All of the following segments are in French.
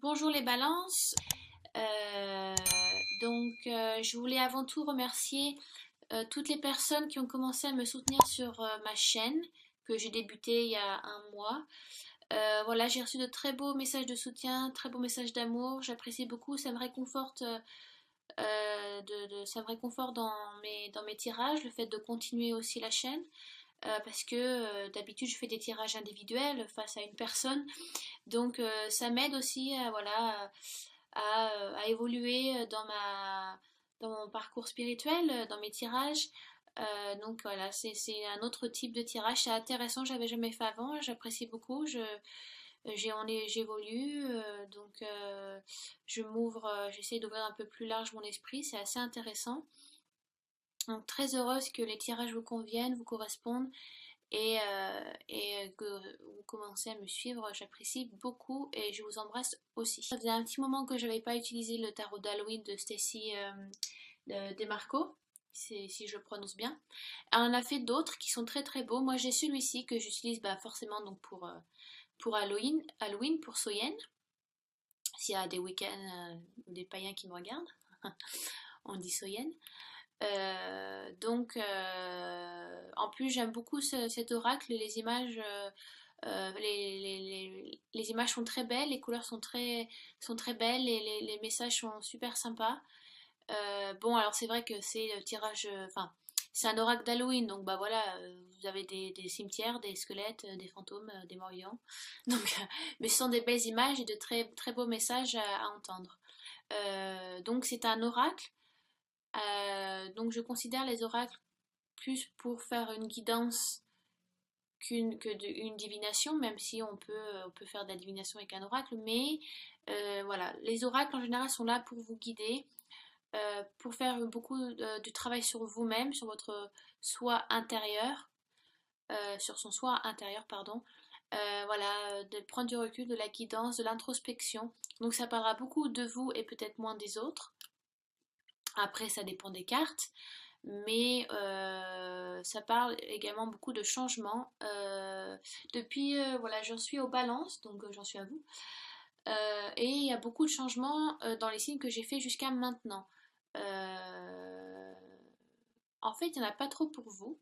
Bonjour les balances. Je voulais avant tout remercier toutes les personnes qui ont commencé à me soutenir sur ma chaîne que j'ai débutée il y a un mois. Voilà, j'ai reçu de très beaux messages de soutien, très beaux messages d'amour. J'apprécie beaucoup, ça me réconforte, ça me réconforte dans mes tirages, le fait de continuer aussi la chaîne. Parce que d'habitude je fais des tirages individuels face à une personne, donc ça m'aide aussi à, voilà, à évoluer dans mon parcours spirituel, dans mes tirages. Donc voilà, c'est un autre type de tirage, c'est intéressant, j'avais jamais fait avant, j'apprécie beaucoup, j'évolue, je m'ouvre, j'essaie d'ouvrir un peu plus large mon esprit, c'est assez intéressant. Donc très heureuse que les tirages vous conviennent, vous correspondent et que vous commencez à me suivre, j'apprécie beaucoup et je vous embrasse aussi. Ça faisait un petit moment que je n'avais pas utilisé le tarot d'Halloween de Stacy Demarco, si je le prononce bien. Elle en a fait d'autres qui sont très très beaux. Moi j'ai celui-ci que j'utilise forcément donc pour Halloween, pour Soyen, s'il y a des week-ends ou des païens qui me regardent, on dit Soyen. En plus, j'aime beaucoup cet oracle. Les images, les images sont très belles, les couleurs sont très belles et les messages sont super sympas. Bon, alors c'est vrai que c'est le tirage, enfin, c'est un oracle d'Halloween, donc bah voilà, vous avez des cimetières, des squelettes, des fantômes, des morts-vivants. Mais ce sont des belles images et de très très beaux messages à entendre. Donc c'est un oracle. Donc je considère les oracles plus pour faire une guidance une divination, même si on peut faire de la divination avec un oracle, mais voilà, les oracles en général sont là pour vous guider, pour faire beaucoup de travail sur vous-même, sur votre soi intérieur, sur son soi intérieur, pardon. Voilà, de prendre du recul, de la guidance, de l'introspection. Donc ça parlera beaucoup de vous et peut-être moins des autres. Après, ça dépend des cartes, mais ça parle également beaucoup de changements. Depuis, voilà, j'en suis aux balances, donc j'en suis à vous. Et il y a beaucoup de changements dans les signes que j'ai fait jusqu'à maintenant. Euh, En fait, il n'y en a pas trop pour vous.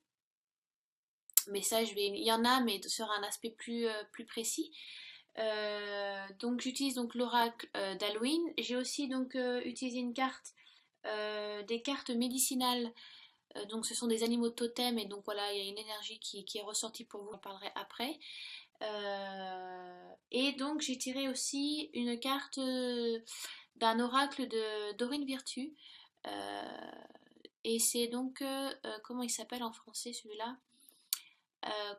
Mais ça, il y en a, mais sur un aspect plus précis. Donc j'utilise donc l'oracle d'Halloween. J'ai aussi donc utilisé une carte, des cartes médicinales. Donc ce sont des animaux totems et donc voilà, il y a une énergie qui est ressortie pour vous, j'en parlerai après. Et donc j'ai tiré aussi une carte d'un oracle de Dorine Virtue. Euh, et c'est donc, comment il s'appelle en français celui-là?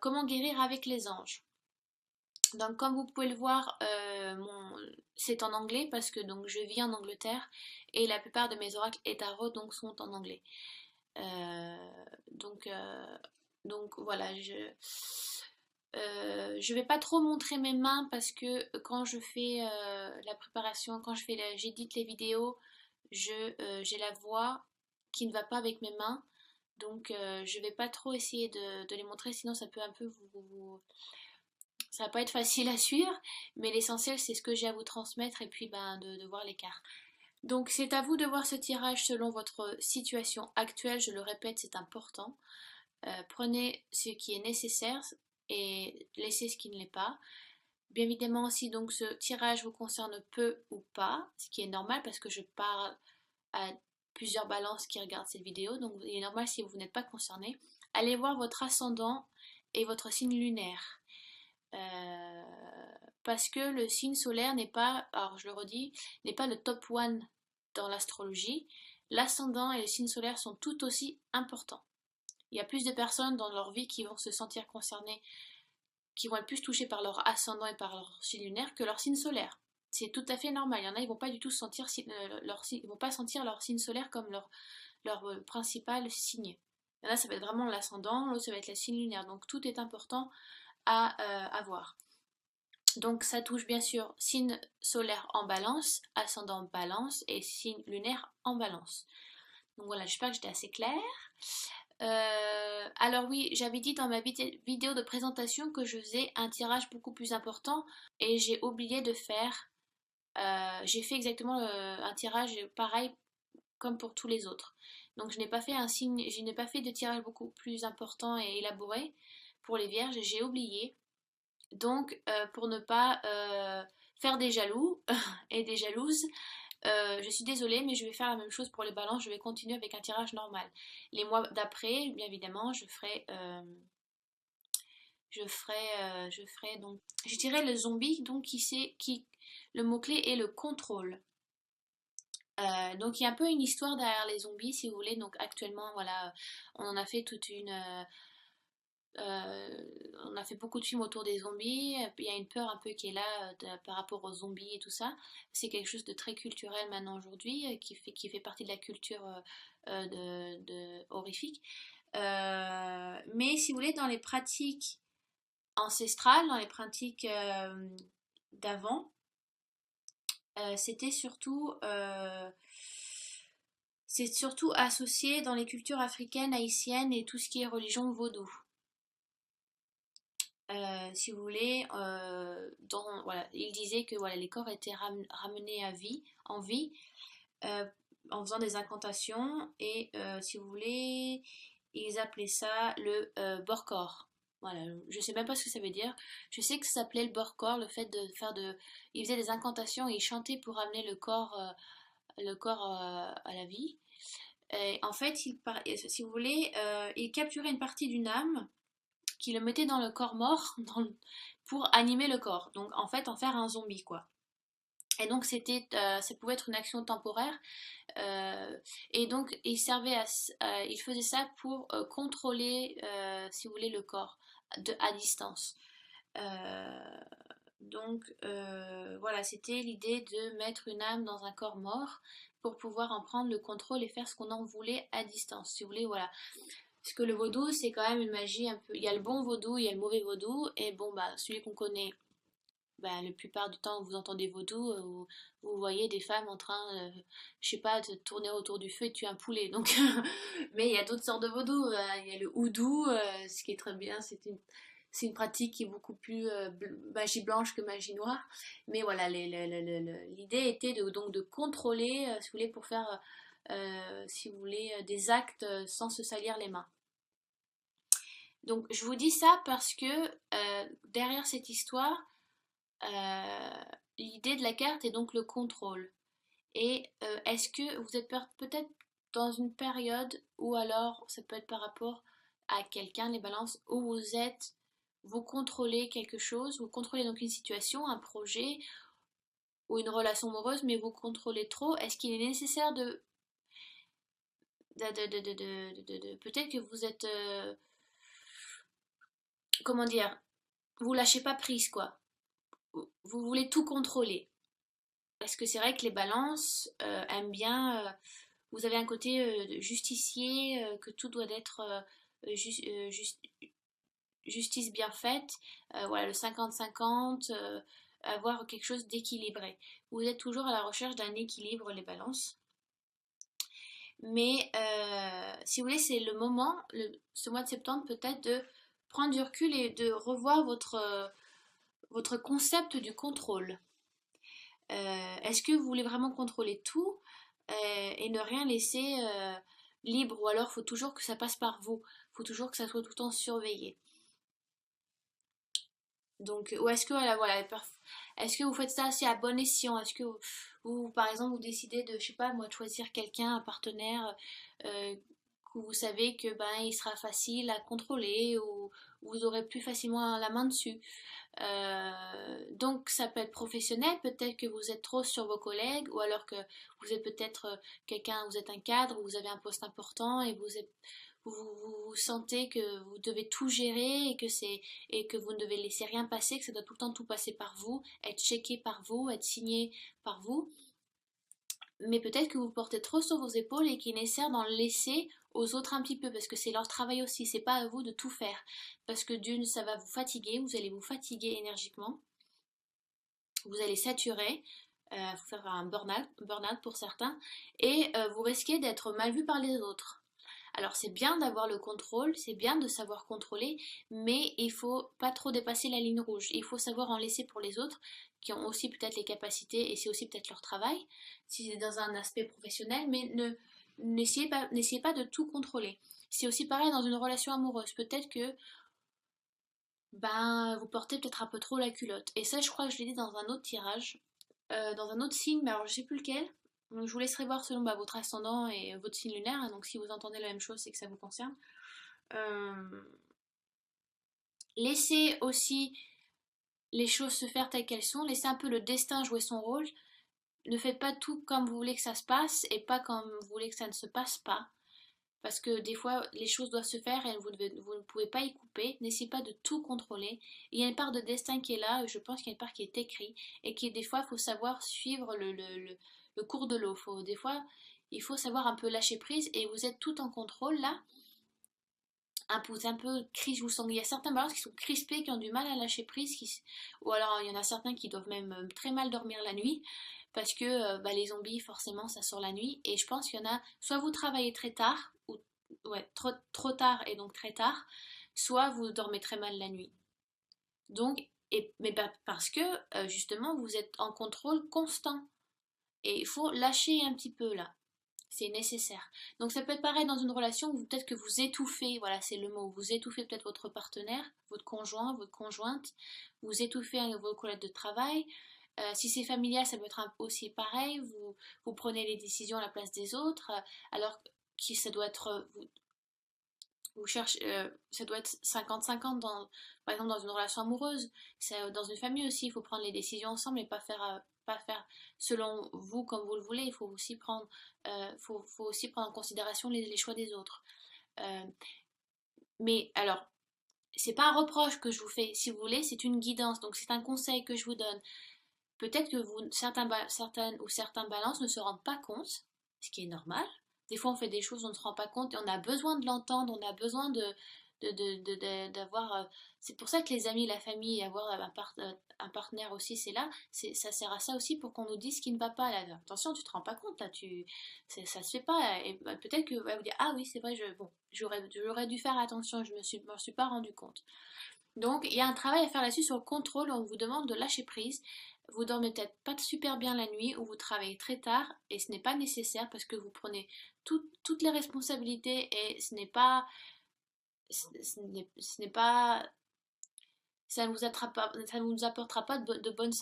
Comment guérir avec les anges. Donc comme vous pouvez le voir, c'est en anglais parce que donc je vis en Angleterre et la plupart de mes oracles et tarots donc sont en anglais. Euh, donc, euh, donc voilà, je vais pas trop montrer mes mains parce que quand je fais la préparation, j'édite les vidéos, j'ai la voix qui ne va pas avec mes mains. Donc je vais pas trop essayer de les montrer, sinon ça peut un peu ça va pas être facile à suivre, mais l'essentiel c'est ce que j'ai à vous transmettre et puis de voir l'écart. Donc c'est à vous de voir ce tirage selon votre situation actuelle, je le répète, c'est important. Prenez ce qui est nécessaire et laissez ce qui ne l'est pas. Bien évidemment, si donc ce tirage vous concerne peu ou pas, ce qui est normal parce que je parle à plusieurs balances qui regardent cette vidéo, donc il est normal si vous n'êtes pas concerné. Allez voir votre ascendant et votre signe lunaire. Euh, Parce que le signe solaire n'est pas, alors je le redis, n'est pas le top one dans l'astrologie. L'ascendant et le signe solaire sont tout aussi importants. Il y a plus de personnes dans leur vie qui vont se sentir concernées, qui vont être plus touchées par leur ascendant et par leur signe lunaire que leur signe solaire. C'est tout à fait normal. Il y en a, ils vont pas du tout sentir ils vont pas sentir leur signe solaire comme leur principal signe. Il y en a, ça va être vraiment l'ascendant, l'autre, ça va être le signe lunaire. Donc tout est important à avoir. Donc ça touche bien sûr signe solaire en balance, ascendant balance et signe lunaire en balance. Donc voilà, j'espère que j'étais assez claire. Alors oui, j'avais dit dans ma vidéo de présentation que je faisais un tirage beaucoup plus important et j'ai oublié de faire j'ai fait exactement un tirage pareil comme pour tous les autres. Donc je n'ai pas fait un signe, je n'ai pas fait de tirage beaucoup plus important et élaboré pour les vierges, j'ai oublié. Donc pour ne pas faire des jaloux et des jalouses, je suis désolée, mais je vais faire la même chose pour les balances. Je vais continuer avec un tirage normal. Les mois d'après, bien évidemment, je ferai donc, je dirais le zombie, donc le mot-clé est le contrôle. Donc il y a un peu une histoire derrière les zombies, si vous voulez. Donc actuellement, voilà, on en a fait toute une, on a fait beaucoup de films autour des zombies. Il y a une peur un peu qui est là par rapport aux zombies et tout ça. C'est quelque chose de très culturel maintenant aujourd'hui, qui fait partie de la culture horrifique. Mais si vous voulez, dans les pratiques ancestrales, dans les pratiques d'avant, c'était c'est surtout associé dans les cultures africaines, haïtiennes et tout ce qui est religion vaudou. Si vous voulez, voilà, il disait que voilà, les corps étaient ramenés en vie, euh, en faisant des incantations et si vous voulez, ils appelaient ça le Borkor. Voilà, je sais même pas ce que ça veut dire. Je sais que ça s'appelait le Borkor, le fait de faire de, ils faisaient des incantations et ils chantaient pour ramener le corps à la vie. Et en fait, si vous voulez, ils capturaient une partie d'une âme qui le mettait dans le corps mort pour animer le corps. Donc en fait, en faire un zombie quoi. Et donc ça pouvait être une action temporaire. Et donc il faisait ça pour contrôler, si vous voulez, le corps à distance. Voilà, c'était l'idée de mettre une âme dans un corps mort pour pouvoir en prendre le contrôle et faire ce qu'on en voulait à distance. Si vous voulez, voilà. Parce que le vaudou, c'est quand même une magie un peu. Il y a le bon vaudou, il y a le mauvais vaudou. Et bon, bah, celui qu'on connaît, bah, la plupart du temps, vous entendez vaudou, vous voyez des femmes en train, je sais pas, de tourner autour du feu et tuer un poulet. Donc, mais il y a d'autres sortes de vaudou. Il y a le houdou, ce qui est très bien. C'est une pratique qui est beaucoup plus magie blanche que magie noire. Mais voilà, l'idée était donc de contrôler, si vous voulez, pour faire, si vous voulez, des actes sans se salir les mains. Donc je vous dis ça parce que derrière cette histoire, l'idée de la carte est donc le contrôle. Et est-ce que vous êtes peut-être dans une période ou alors ça peut être par rapport à quelqu'un, les balances, où vous contrôlez quelque chose, vous contrôlez donc une situation, un projet ou une relation amoureuse, mais vous contrôlez trop. Est-ce qu'il est nécessaire peut-être que vous êtes, comment dire, vous lâchez pas prise quoi. Vous voulez tout contrôler. Parce que c'est vrai que les balances aiment bien. Vous avez un côté justicier, que tout doit être justice bien faite. Voilà, le 50-50, avoir quelque chose d'équilibré. Vous êtes toujours à la recherche d'un équilibre, les balances. Mais si vous voulez, c'est le moment, ce mois de septembre, peut-être de prendre du recul et de revoir votre concept du contrôle. Est-ce que vous voulez vraiment contrôler tout et ne rien laisser libre, ou alors il faut toujours que ça passe par vous, il faut toujours que ça soit tout le temps surveillé. Donc, ou est-ce que voilà, est-ce que vous faites ça assez à bon escient? Est-ce que vous, par exemple, vous décidez de, je sais pas moi, de choisir quelqu'un, un partenaire que vous savez que ben il sera facile à contrôler, ou vous aurez plus facilement la main dessus. Donc ça peut être professionnel, peut-être que vous êtes trop sur vos collègues, ou alors que vous êtes peut-être vous êtes un cadre, vous avez un poste important et vous sentez que vous devez tout gérer et que vous ne devez laisser rien passer, que ça doit tout le temps tout passer par vous, être checké par vous, être signé par vous. Mais peut-être que vous portez trop sur vos épaules et qu'il est nécessaire d'en laisser aux autres un petit peu, parce que c'est leur travail aussi, c'est pas à vous de tout faire. Parce que d'une, ça va vous fatiguer, vous allez vous fatiguer énergiquement, vous allez saturer, faut faire un burn-out pour certains, et vous risquez d'être mal vu par les autres. Alors c'est bien d'avoir le contrôle, c'est bien de savoir contrôler, mais il faut pas trop dépasser la ligne rouge. Il faut savoir en laisser pour les autres qui ont aussi peut-être les capacités et c'est aussi peut-être leur travail, si c'est dans un aspect professionnel, mais n'essayez pas de tout contrôler. C'est aussi pareil dans une relation amoureuse. Peut-être que ben, vous portez peut-être un peu trop la culotte. Et ça, je crois que je l'ai dit dans un autre tirage, dans un autre signe, mais alors je sais plus lequel. Donc je vous laisserai voir selon bah, votre ascendant et votre signe lunaire. Hein, donc si vous entendez la même chose, c'est que ça vous concerne. Euh, Laissez aussi les choses se faire telles qu'elles sont. Laissez un peu le destin jouer son rôle. Ne faites pas tout comme vous voulez que ça se passe et pas comme vous voulez que ça ne se passe pas. Parce que des fois, les choses doivent se faire et vous ne pouvez pas y couper. N'essayez pas de tout contrôler. Il y a une part de destin qui est là, je pense qu'il y a une part qui est écrite, et qui des fois, il faut savoir suivre le cours de l'eau. Des fois, il faut savoir un peu lâcher prise, et vous êtes tout en contrôle là. Vous êtes un peu crispé, je vous sens. Il y a certains balances qui sont crispés, qui ont du mal à lâcher prise, ou alors il y en a certains qui doivent même très mal dormir la nuit, parce que bah, les zombies, forcément, ça sort la nuit. Et je pense qu'il y en a, soit vous travaillez très tard, ou ouais, trop tard et donc très tard, soit vous dormez très mal la nuit. Donc, mais parce que justement, vous êtes en contrôle constant. Et il faut lâcher un petit peu là. C'est nécessaire. Donc ça peut être pareil dans une relation où peut-être que vous étouffez, voilà c'est le mot, vous étouffez peut-être votre partenaire, votre conjoint, votre conjointe, vous étouffez vos collègues de travail. Si c'est familial, ça peut être aussi pareil, vous prenez les décisions à la place des autres, alors que ça doit être, vous cherchez, ça doit être 50-50 par exemple dans une relation amoureuse. Dans une famille aussi, il faut prendre les décisions ensemble et pas faire selon vous comme vous le voulez. Il faut aussi faut aussi prendre en considération les choix des autres. Euh, mais alors, c'est pas un reproche que je vous fais, si vous voulez, c'est une guidance. Donc c'est un conseil que je vous donne. Peut-être que certaines ou certains balances ne se rendent pas compte, ce qui est normal. Des fois, on fait des choses, on ne se rend pas compte et on a besoin de l'entendre, on a besoin d'avoir. C'est pour ça que les amis, la famille, avoir un partenaire aussi, c'est là. Ça sert à ça aussi pour qu'on nous dise ce qui ne va pas là. Attention, tu te rends pas compte là, ça se fait pas. Et bah, peut-être que va vous dire ah oui, c'est vrai, bon, j'aurais dû faire attention, m'en suis pas rendu compte. Donc, il y a un travail à faire là-dessus sur le contrôle. On vous demande de lâcher prise. Vous dormez peut-être pas super bien la nuit ou vous travaillez très tard et ce n'est pas nécessaire parce que vous prenez toutes les responsabilités et ce n'est pas, ça ne vous apportera pas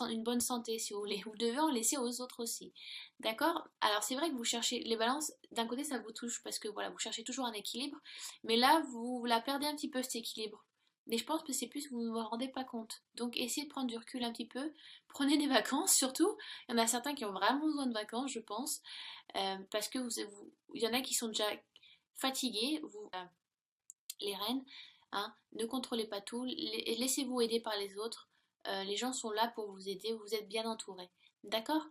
une bonne santé si vous voulez. Vous devez en laisser aux autres aussi. D'accord? Alors c'est vrai que vous cherchez les balances, d'un côté ça vous touche parce que voilà, vous cherchez toujours un équilibre, mais là vous la perdez un petit peu cet équilibre. Mais je pense que c'est plus que vous ne vous rendez pas compte. Donc essayez de prendre du recul un petit peu. Prenez des vacances surtout. Il y en a certains qui ont vraiment besoin de vacances, je pense. Parce que il y en a qui sont déjà fatigués. Les reines, hein, ne contrôlez pas tout. Laissez-vous aider par les autres. Les gens sont là pour vous aider. Vous êtes bien entourés. D'accord?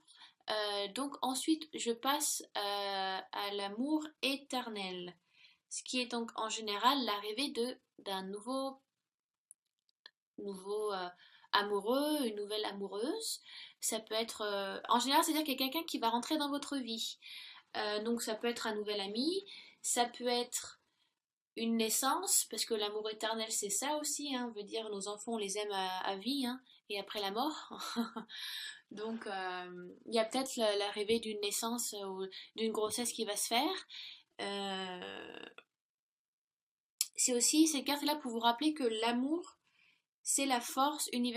Donc ensuite, je passe à l'amour éternel. Ce qui est donc en général l'arrivée d'un nouveau amoureux, une nouvelle amoureuse. Ça peut être, en général, c'est-à-dire qu'il y a quelqu'un qui va rentrer dans votre vie. Donc ça peut être un nouvel ami, ça peut être une naissance, parce que l'amour éternel c'est ça aussi, hein, veut dire nos enfants on les aime à vie, hein, et après la mort. Donc il y a peut-être l'arrivée d'une naissance ou d'une grossesse qui va se faire. Euh, c'est aussi cette carte-là pour vous rappeler que l'amour c'est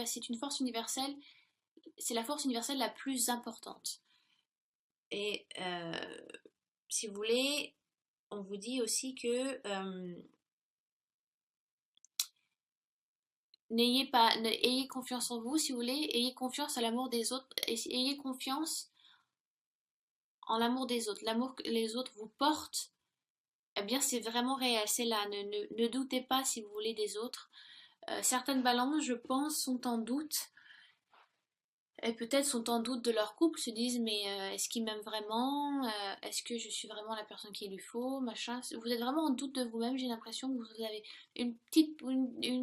c'est une force universelle, c'est la force universelle la plus importante. Et si vous voulez, on vous dit aussi que ayez confiance en vous, si vous voulez, ayez confiance à l'amour des autres, ayez confiance en l'amour des autres, l'amour que les autres vous portent. Eh bien, c'est vraiment réel, c'est là. Ne doutez pas, si vous voulez, des autres. Certaines balances, je pense, sont en doute et peut-être sont en doute de leur couple, se disent mais est-ce qu'il m'aime vraiment? Est-ce que je suis vraiment la personne qu'il lui faut? Machin. Vous êtes vraiment en doute de vous-même, j'ai l'impression que vous avez une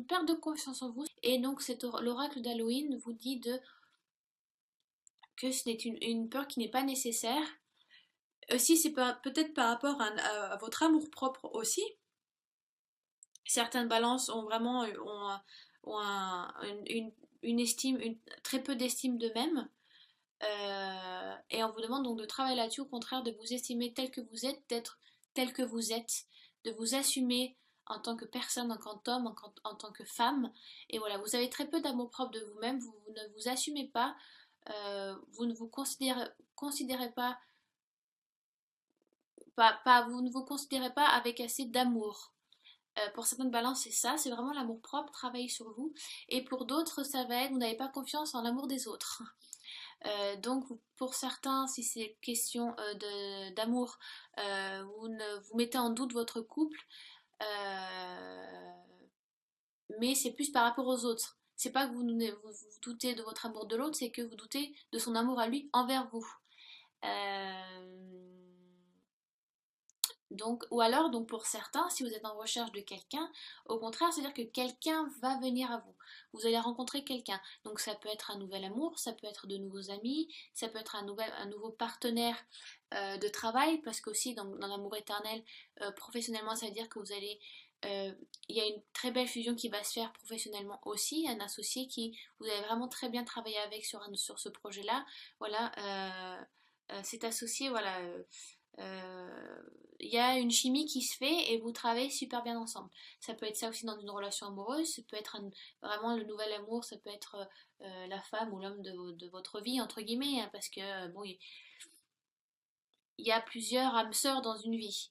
perte de confiance en vous. Et donc l'oracle d'Halloween vous dit que ce n'est une peur qui n'est pas nécessaire. Si c'est peut-être par rapport à votre amour-propre aussi. Certaines balances ont vraiment ont une estime, très peu d'estime d'eux-mêmes. Et on vous demande donc de travailler là-dessus, au contraire, de vous estimer tel que vous êtes, d'être tel que vous êtes, de vous assumer en tant que personne, en tant qu'homme, en tant que femme. Et voilà, vous avez très peu d'amour propre de vous-même, vous ne vous assumez pas, vous ne vous considérez vous ne vous considérez pas avec assez d'amour. Pour certaines balances, c'est ça, c'est vraiment l'amour propre, travailler sur vous. Et pour d'autres, ça va être, vous n'avez pas confiance en l'amour des autres. Donc pour certains, si c'est question d'amour, vous mettez en doute votre couple, euh, mais c'est plus par rapport aux autres. C'est pas que vous doutez de votre amour de l'autre, c'est que vous doutez de son amour à lui envers vous. Euh, Donc, ou alors, donc pour certains, si vous êtes en recherche de quelqu'un, au contraire, c'est-à-dire que quelqu'un va venir à vous. Vous allez rencontrer quelqu'un. Donc ça peut être un nouvel amour, ça peut être de nouveaux amis, ça peut être un nouveau partenaire de travail, parce qu'aussi dans l'amour éternel, professionnellement, ça veut dire que il y a une très belle fusion qui va se faire professionnellement aussi, un associé qui vous allez vraiment très bien travailler avec sur ce projet-là. Voilà, cet associé, voilà. Il y a une chimie qui se fait et vous travaillez super bien ensemble. Ça peut être ça aussi dans une relation amoureuse, ça peut être vraiment le nouvel amour, ça peut être la femme ou l'homme de votre vie, entre guillemets, hein, parce que bon, il y a plusieurs âmes sœurs dans une vie.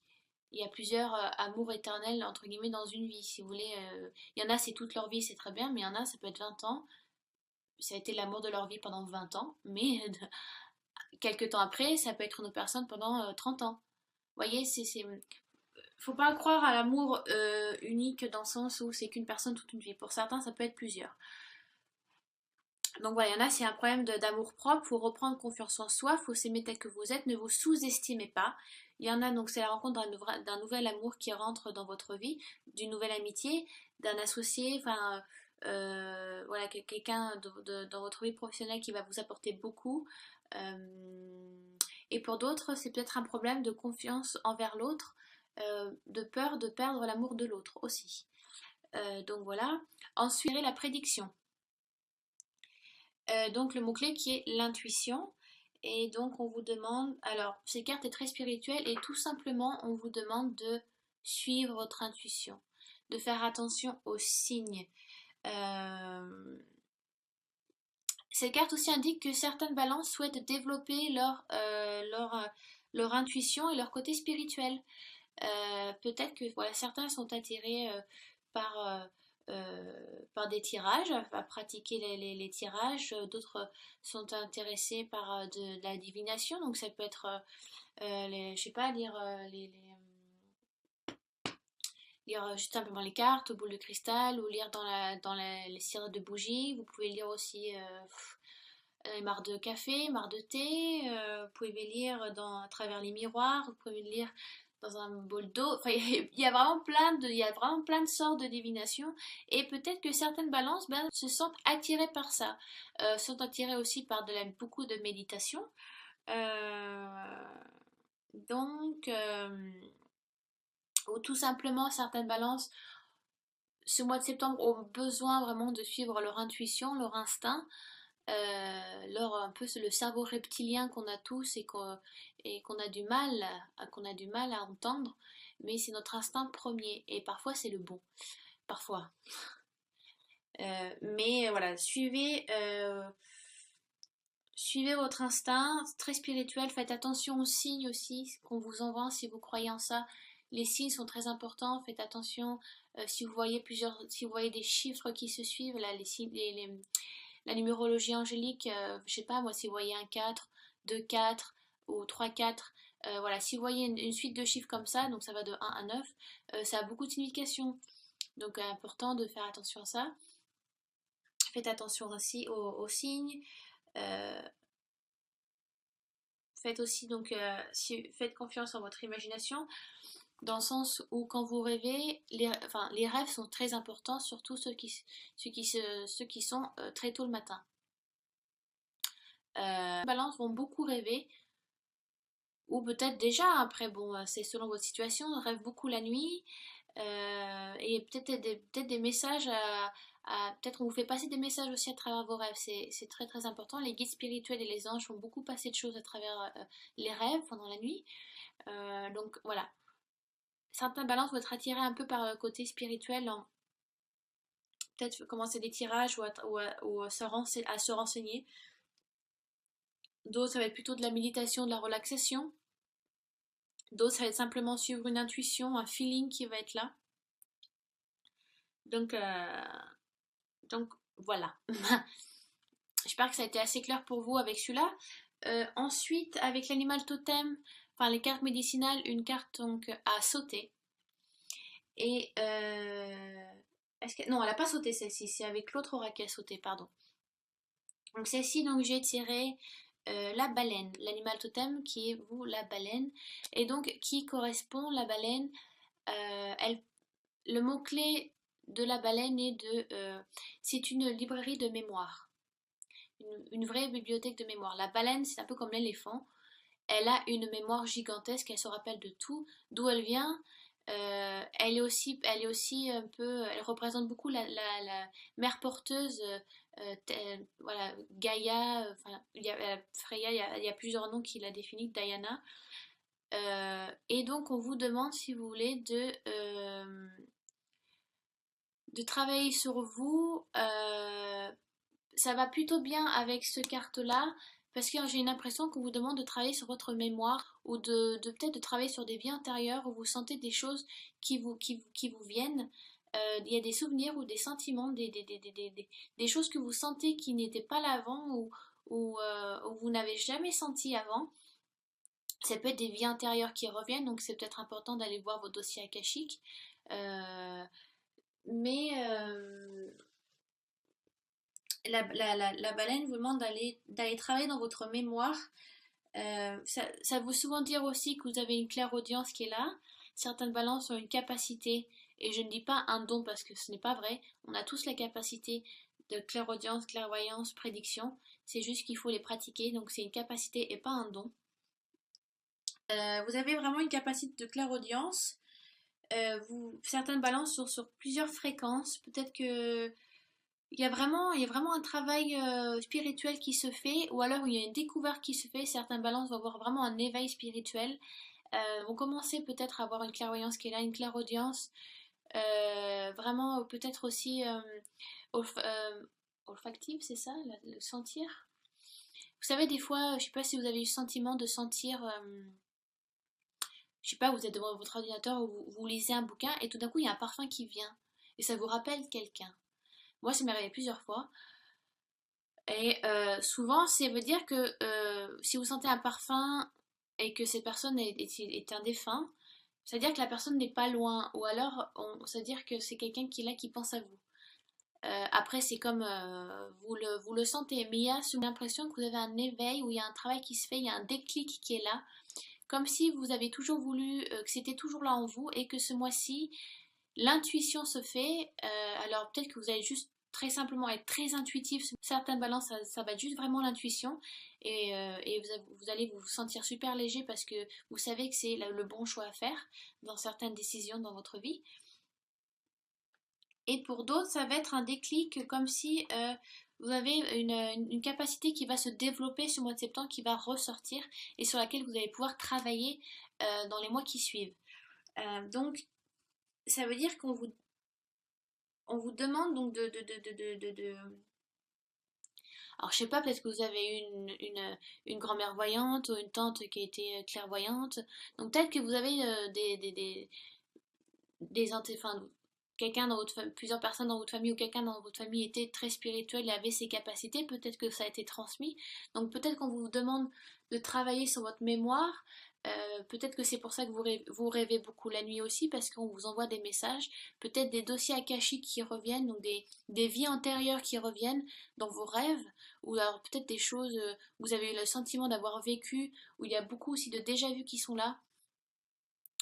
Il y a plusieurs amours éternels, entre guillemets, dans une vie, si vous voulez. Il y en a, c'est toute leur vie, c'est très bien, mais il y en a, ça peut être 20 ans. Ça a été l'amour de leur vie pendant 20 ans, mais quelques temps après, ça peut être une autre personne pendant 30 ans. Vous voyez, faut pas croire à l'amour unique dans le sens où c'est qu'une personne toute une vie. Pour certains, ça peut être plusieurs. Donc voilà, il y en a, c'est un problème d'amour propre, faut reprendre confiance en soi, faut s'aimer tel que vous êtes, ne vous sous-estimez pas. Il y en a, donc c'est la rencontre d'un nouvel amour qui rentre dans votre vie, d'une nouvelle amitié, d'un associé, enfin voilà, quelqu'un dans votre vie professionnelle qui va vous apporter beaucoup. Et pour d'autres, c'est peut-être un problème de confiance envers l'autre, de peur de perdre l'amour de l'autre aussi. Donc voilà. Ensuite, la prédiction. Donc le mot-clé qui est l'intuition. Et donc on vous demande, alors cette carte est très spirituelle et tout simplement on vous demande de suivre votre intuition, de faire attention aux signes. Euh, Cette carte aussi indique que certaines balances souhaitent développer leur intuition et leur côté spirituel. Peut-être que voilà, certains sont attirés par, par des tirages, à pratiquer les tirages, d'autres sont intéressés par de la divination, donc ça peut être, je sais pas, lire juste simplement les cartes, boules de cristal, ou lire les cires de bougies. Vous pouvez lire aussi marre de café, marre de thé. Vous pouvez lire à travers les miroirs. Vous pouvez lire dans un bol d'eau. Enfin, il y a vraiment il y a vraiment plein de sortes de divination. Et peut-être que certaines balances se sentent attirées par ça. Sont attirées aussi par beaucoup de méditation. Euh, donc, ou tout simplement certaines balances ce mois de septembre ont besoin vraiment de suivre leur intuition, leur instinct, un peu le cerveau reptilien qu'on a tous et qu'on a du mal à entendre, mais c'est notre instinct premier et parfois c'est le bon, parfois. Mais voilà, suivez votre instinct, très spirituel, faites attention aux signes aussi qu'on vous envoie si vous croyez en ça. Les signes sont très importants, faites attention si vous voyez des chiffres qui se suivent, là, la numérologie angélique, je sais pas moi, si vous voyez un 4, 2 4 ou 3 4, voilà, si vous voyez une suite de chiffres comme ça, donc ça va de 1 à 9, ça a beaucoup de signification. Donc important de faire attention à ça. Faites attention aussi aux signes. Euh, Faites aussi donc faites confiance en votre imagination dans le sens où quand vous rêvez, les rêves sont très importants, surtout ceux qui sont très tôt le matin. Les balances vont beaucoup rêver ou peut-être déjà, après, bon, c'est selon votre situation, on rêve beaucoup la nuit, et peut-être des messages peut-être on vous fait passer des messages aussi à travers vos rêves, c'est très très important. Les guides spirituels et les anges font beaucoup passer de choses à travers les rêves pendant la nuit. Donc voilà, certains balances vont être attirés un peu par le côté spirituel, peut-être commencer des tirages ou à se renseigner. D'autres, ça va être plutôt de la méditation, de la relaxation. D'autres, ça va être simplement suivre une intuition, un feeling qui va être là. Donc, donc voilà. J'espère que ça a été assez clair pour vous avec celui-là. Ensuite, avec l'animal totem, enfin les cartes médicinales, une carte donc à sauter. Et non, elle n'a pas sauté celle-ci, c'est avec l'autre aura qu'elle a sauté, pardon. Donc celle-ci, donc j'ai tiré la baleine, l'animal totem qui est vous la baleine, et donc qui correspond la baleine. Le mot-clé de la baleine est c'est une librairie de mémoire, une vraie bibliothèque de mémoire. La baleine, c'est un peu comme l'éléphant. Elle a une mémoire gigantesque, elle se rappelle de tout, d'où elle vient. Elle est aussi un peu, elle représente beaucoup la mère porteuse, voilà, Gaïa, enfin, Freya, il y a plusieurs noms qui la définissent, Diana. Et donc on vous demande, si vous voulez, de travailler sur vous. Ça va plutôt bien avec ce carte-là, parce que j'ai une impression qu'on vous demande de travailler sur votre mémoire, ou peut-être de travailler sur des vies antérieures où vous sentez des choses qui vous viennent. Il y a des souvenirs ou des sentiments, des choses que vous sentez qui n'étaient pas là avant, ou vous n'avez jamais senti avant. Ça peut être des vies antérieures qui reviennent, donc c'est peut-être important d'aller voir vos dossiers akashiques. Euh, mais la baleine vous demande d'aller travailler dans votre mémoire. Ça veut souvent dire aussi que vous avez une clairaudience qui est là. Certaines balances ont une capacité, et je ne dis pas un don parce que ce n'est pas vrai. On a tous la capacité de clairaudience, clairvoyance, prédiction. C'est juste qu'il faut les pratiquer, donc c'est une capacité et pas un don. Vous avez vraiment une capacité de clairaudience. Certaines balances sont sur plusieurs fréquences. Peut-être que il y a vraiment un travail spirituel qui se fait, ou alors il y a une découverte qui se fait. Certains balances vont avoir vraiment un éveil spirituel, vont commencer peut-être à avoir une clairvoyance qui est là, une clairaudience, vraiment peut-être aussi olfactive, c'est ça, le sentir. Vous savez, des fois, je sais pas si vous avez eu le sentiment de sentir, je sais pas, vous êtes devant votre ordinateur ou vous lisez un bouquin et tout d'un coup il y a un parfum qui vient et ça vous rappelle quelqu'un. Moi, ça m'est arrivé plusieurs fois. Et souvent, ça veut dire que si vous sentez un parfum et que cette personne est un défunt, ça veut dire que la personne n'est pas loin. Ou alors, ça veut dire que c'est quelqu'un qui est là, qui pense à vous. Après, c'est comme vous le sentez. Mais il y a l'impression que vous avez un éveil, où il y a un travail qui se fait, il y a un déclic qui est là. Comme si vous avez toujours voulu, que c'était toujours là en vous, et que ce mois-ci, l'intuition se fait. Alors peut-être que vous allez juste très simplement être très intuitif. Certaines balances, ça va être juste vraiment l'intuition. Et vous allez vous sentir super léger parce que vous savez que c'est le bon choix à faire dans certaines décisions dans votre vie. Et pour d'autres, ça va être un déclic comme si vous avez une capacité qui va se développer ce mois de septembre, qui va ressortir et sur laquelle vous allez pouvoir travailler dans les mois qui suivent. Donc, ça veut dire on vous demande donc alors je sais pas, peut-être que vous avez une grand-mère voyante ou une tante qui a été clairvoyante. Donc peut-être que vous avez enfin, quelqu'un dans votre plusieurs personnes dans votre famille, ou quelqu'un dans votre famille était très spirituel et avait ces capacités, peut-être que ça a été transmis. Donc peut-être qu'on vous demande de travailler sur votre mémoire. Peut-être que c'est pour ça que vous rêvez beaucoup la nuit aussi, parce qu'on vous envoie des messages, peut-être des dossiers akashiques qui reviennent, donc des vies antérieures qui reviennent dans vos rêves, ou alors peut-être des choses où vous avez eu le sentiment d'avoir vécu, où il y a beaucoup aussi de déjà-vus qui sont là,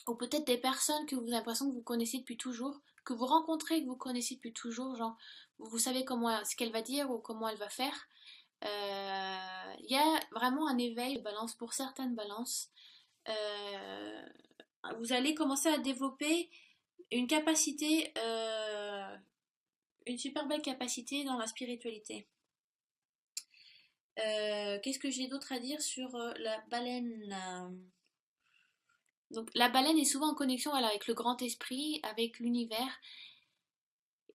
ou peut-être des personnes que vous avez l'impression que vous connaissez depuis toujours, que vous rencontrez, que vous connaissez depuis toujours, genre vous savez ce qu'elle va dire ou comment elle va faire. Il y a vraiment un éveil de balance pour certaines balances. euh, vous allez commencer à développer une capacité, une super belle capacité dans la spiritualité. Qu'est-ce que j'ai d'autre à dire sur la baleine? Donc la baleine est souvent en connexion, voilà, avec le grand esprit, avec l'univers.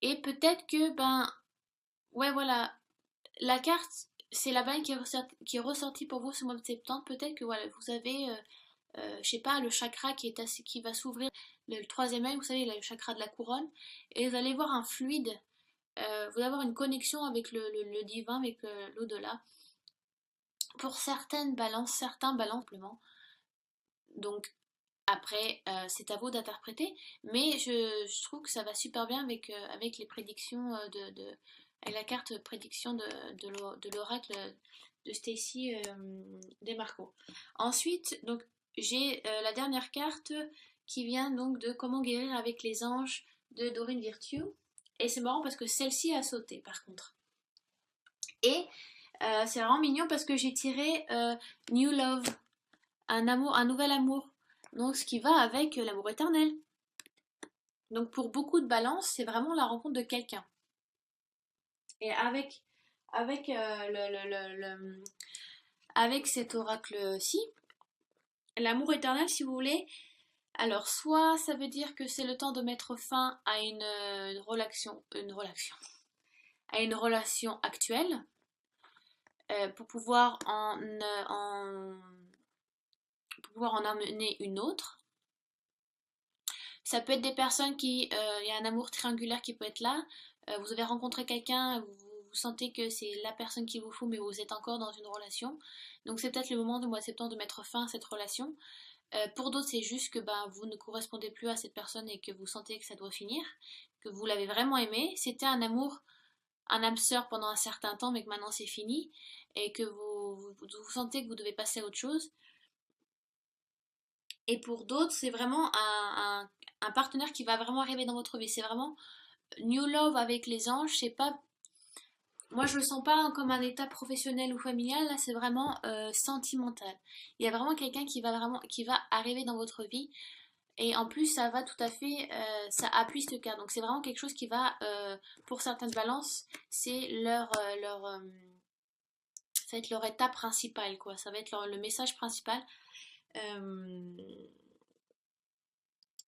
Et peut-être que, ben, ouais, voilà, la carte, c'est la baleine qui est ressortie pour vous ce mois de septembre. Peut-être que voilà, vous avez, je sais pas, le chakra qui va s'ouvrir, le troisième œil, vous savez, le chakra de la couronne, et vous allez voir un fluide, vous allez avoir une connexion avec le divin, avec l'au-delà. Pour certaines balances, certains balances simplement. Donc après, c'est à vous d'interpréter, mais je trouve que ça va super bien avec les prédictions avec la carte prédiction de l'oracle de Stacy Demarco. Ensuite, donc j'ai la dernière carte qui vient donc de Comment guérir avec les anges de Dorine Virtue. Et c'est marrant parce que celle-ci a sauté par contre. Et c'est vraiment mignon parce que j'ai tiré New Love, un amour, un nouvel amour. Donc ce qui va avec l'amour éternel. Donc pour beaucoup de balance, c'est vraiment la rencontre de quelqu'un. Et avec, avec cet oracle-ci, l'amour éternel, si vous voulez, alors soit ça veut dire que c'est le temps de mettre fin à à une relation actuelle, pour pouvoir pour pouvoir en amener une autre. Ça peut être des personnes il y a un amour triangulaire qui peut être là. Vous avez rencontré quelqu'un, vous sentez que c'est la personne qui vous faut, mais vous êtes encore dans une relation. Donc c'est peut-être le moment du mois de septembre de mettre fin à cette relation. Pour d'autres, c'est juste que ben, vous ne correspondez plus à cette personne et que vous sentez que ça doit finir, que vous l'avez vraiment aimé. C'était un amour, un âme sœur pendant un certain temps, mais que maintenant c'est fini et que vous sentez que vous devez passer à autre chose. Et pour d'autres, c'est vraiment un partenaire qui va vraiment arriver dans votre vie. C'est vraiment New Love avec les anges. C'est pas, moi je le sens pas comme un état professionnel ou familial. Là, c'est vraiment sentimental. Il y a vraiment quelqu'un qui va arriver dans votre vie. Et en plus, ça va tout à fait, ça appuie ce carte. Donc c'est vraiment quelque chose qui va, pour certaines balances, c'est ça va être leur état principal, quoi. Ça va être le message principal. Euh,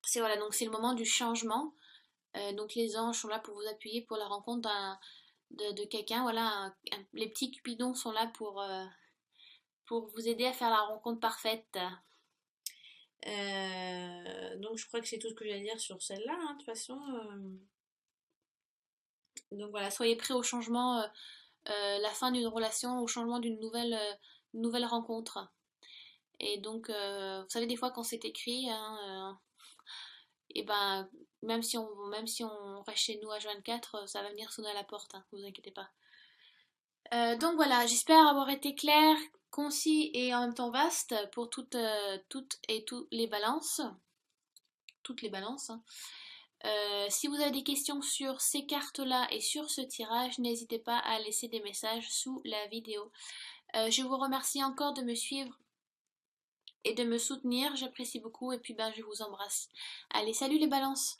c'est voilà, donc c'est le moment du changement. Donc les anges sont là pour vous appuyer pour la rencontre de quelqu'un. Voilà, les petits cupidons sont là pour vous aider à faire la rencontre parfaite. Donc je crois que c'est tout ce que j'ai à dire sur celle-là, hein, de toute façon. Donc voilà, soyez prêts au changement, la fin d'une relation, au changement d'une nouvelle rencontre. Et donc, vous savez, des fois quand c'est écrit, hein, et ben, même si on reste chez nous à 24, ça va venir sonner à la porte, hein, vous inquiétez pas. Donc voilà, j'espère avoir été clair, concis et en même temps vaste pour toutes et tous les balances. Toutes les balances, hein. Si vous avez des questions sur ces cartes-là et sur ce tirage, n'hésitez pas à laisser des messages sous la vidéo. Je vous remercie encore de me suivre et de me soutenir, j'apprécie beaucoup et puis ben je vous embrasse. Allez, salut les balances!